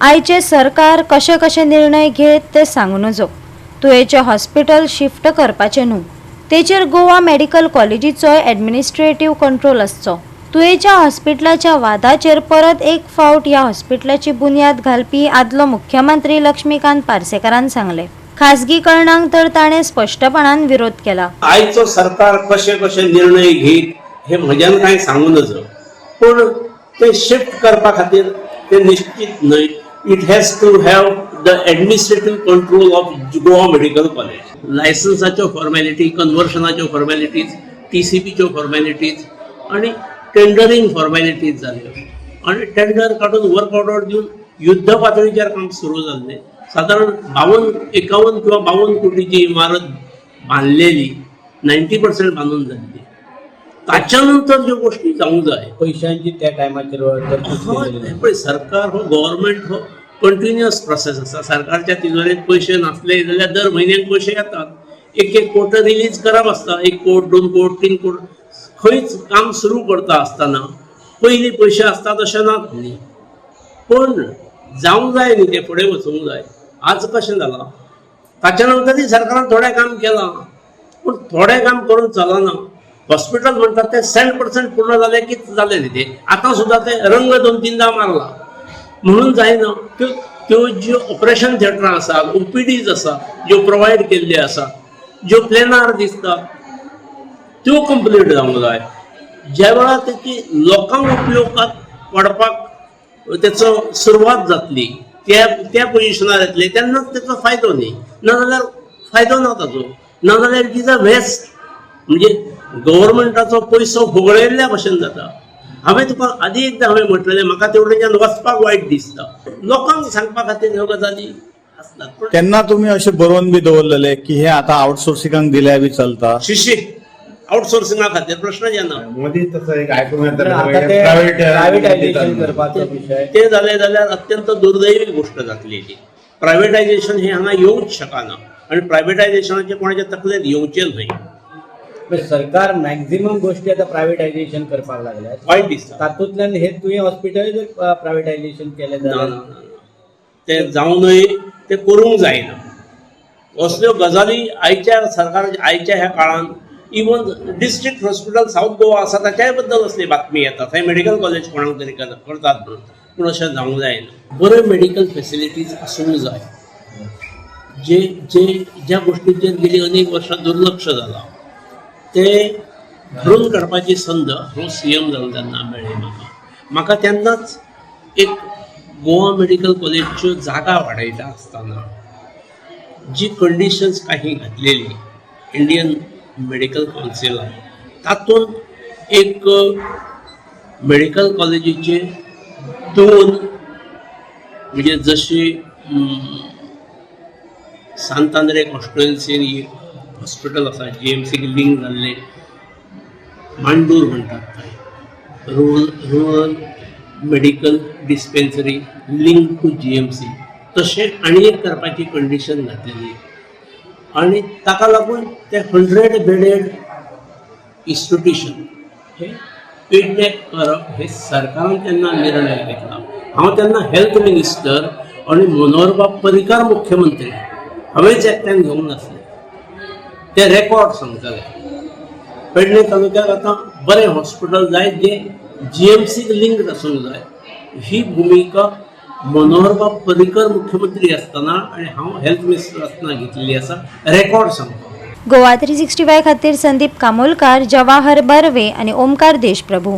आयचे सरकार कशे कशे निर्णय घेत ते सांगू नजो. तुयेचे हॉस्पिटल शिफ्ट करपाचे न्हू. तेचेर गोवा मेडिकल कॉलेजीचो ॲडमिनिस्ट्रेटिव्ह कंट्रोल आसचो. तुयेच्या हॉस्पिटलाच्या वादाचेर परत एक फावट ह्या हॉस्पिटलाची बुन्याद घालपी आदलो मुख्यमंत्री लक्ष्मीकांत पार्सेकरान सांगले. खासगीकरणाक तर ताणें स्पष्टपणान विरोध केला. आयचो सरकार कशे कशे निर्णय घेत हे म्हज्यान कांय सांगू नजो, पूण ते शिफ्ट करपा खातीर ते निश्चित न्हय. It has to have the administrative control of Goa medical college. लायसन्साच्यो फॉर्मॅलिटी, कन्वर्शनाच्यो फॉर्मॅलिटीज, TCPच्यो फॉर्मॅलिटीज आणि टेंडरींग फॉर्मॅलिटीज जाल्यो आणि टेंडर काडून वर्क ऑर्डर दिवन युद्ध पातळीचेर काम सुरू जाल्लें. साधारण 51 किंवा 52 कोटीची इमारत बांधलेली 90% बांधून जाल्ली. ताच्या नंतर ज्यो गोष्टी जावंक जाय पैशांची त्या टायमाचेर सरकार हो गव्हर्नमेंट हो कंटिन्युअस प्रोसेस आसा. सरकारच्या तिजोरेंत पयशे नासले जाल्यार दर म्हयन्याक पयशे येतात. एक कोट रिलीज करप आसता, 1 कोट 2 कोट 3 कोट. खंयच काम सुरू करता आसतना पयलीं पयशे आसता तशें नात न्ही, पूण जावंक जाय न्ही, ते फुडें वचूंक जाय. आज कशें जालां, ताच्या नंतरय सरकारान थोडें काम केलां, पूण थोडें काम करून चलना. हॉस्पिटल म्हणटात ते 100% पूर्ण जाले की जालें न्ही. ते आतां सुद्दां ते रंग 2-3दा मारला म्हणून जायना. त्यो ज्यो ऑपरेशन थिएटरां आसात, OPDs आसात ज्यो प्रोवायड केल्ल्यो आसात, ज्यो प्लेनार दिसता त्यो कंप्लीट जावंक जाय. ज्या वेळार तेची लोकांक उपयोगाक पडपाक तेचो सुरवात जातली, त्या पोजिशनार येतले तेन्नाच तेचो फायदो न्ही. नाजाल्यार फायदो ना ताचो. नाजाल्यार इट इज अ वेस्ट. म्हणजे गव्हर्नमेंटाचो पयसो भोगळिल्ल्या भशेन जाता. हांवें तुका आदी एकदां म्हटलेलें, म्हाका तेवढेच्यान वचपाक वायट दिसता. लोकांक सांगपा खातीर ह्यो गजाली आसतात. तेन्ना तुमी अशें बरोवन बी दवरलेले की हे आतां आउटसोर्सिंगाक दिल्यार बी चलता. शिशी आउटसोर्सिंगा खातीर प्रश्न येना. प्रायव्हेटायझेशन करपाचो विशय ते जालें जाल्यार अत्यंत दुर्दैवी गोष्ट जातली ती. प्रायव्हेटायझेशन हे हांगा येवंच शकना आनी प्रायव्हेटायझेशनाचे कोणाचे तकलेंत येवचें न्हय. सरकार मॅक्झिमम गोष्टी आता प्रायव्हेटायझेशन करपाक लागल्यात. वायट दिसता. तातूंतल्यान हे तुवें हॉस्पिटल जर प्रायव्हेटायझेशन केलें जाल्यार ते जावं नये, ते करूंक जायना. असल्यो गजाली आयच्या आयच्या ह्या काळान even district hospital south Goa आसा ताच्याय बद्दल असली बातमी येता. थंय मेडिकल कॉलेज कोणाक तरी करतात म्हणून, पूण अशें जावंक जायना. बऱ्यो मेडिकल फेसिलिटीज आसूंक जाय. ज्या गोष्टींचेर गेली अनेक वर्सां दुर्लक्ष जालां ते भरून काडपाची संद हांव CM जालो तेन्ना मेळ्ळी म्हाका. तेन्नाच एक गोवा मेडिकल कॉलेजच्यो जागा वाडयता आसतना जी कंडिशन्स काही घातलेली इंडियन मेडिकल कावन्सिलान, तातूंत एक मेडिकल कॉलेजीचे 2 म्हणजे जशी सांत आंद्रे कॉन्स्टिट्युएन्सीन हॉस्पिटल आसा, GMC लिंक जाल्ले, मांडूर म्हणटात थंय rural medical dispensary link to GMC, तशें आनी एक करपाची कंडिशन घातलेली. आनी ताका लागून ते 100 बेडेड इन्स्टिट्यूशन हे पेडणेक करप हे सरकारान तेन्ना निर्णय घेतला. हांव तेन्ना हेल्थ मिनिस्टर आनी मनोहरबाब पर्रीकार मुख्यमंत्री हांवेंच एकट्यान घेवंक नासलें. ते रेकॉर्ड सांगताले. पेडणे तालुक्यात आतां बरें हॉस्पिटल जाय जे GMCक लिंक्ड आसूंक जाय. ही भुमिका मनोहरबाब पर्रीकर मुख्यमंत्री आसतना आनी हांव हेल्थ मिनिस्टर आसतना घेतलेली आसा. रेकॉर्ड सांगता. गोवा 365 खातीर संदीप कामोलकार, जवाहर बर्वे आनी ओमकार देशप्रभू.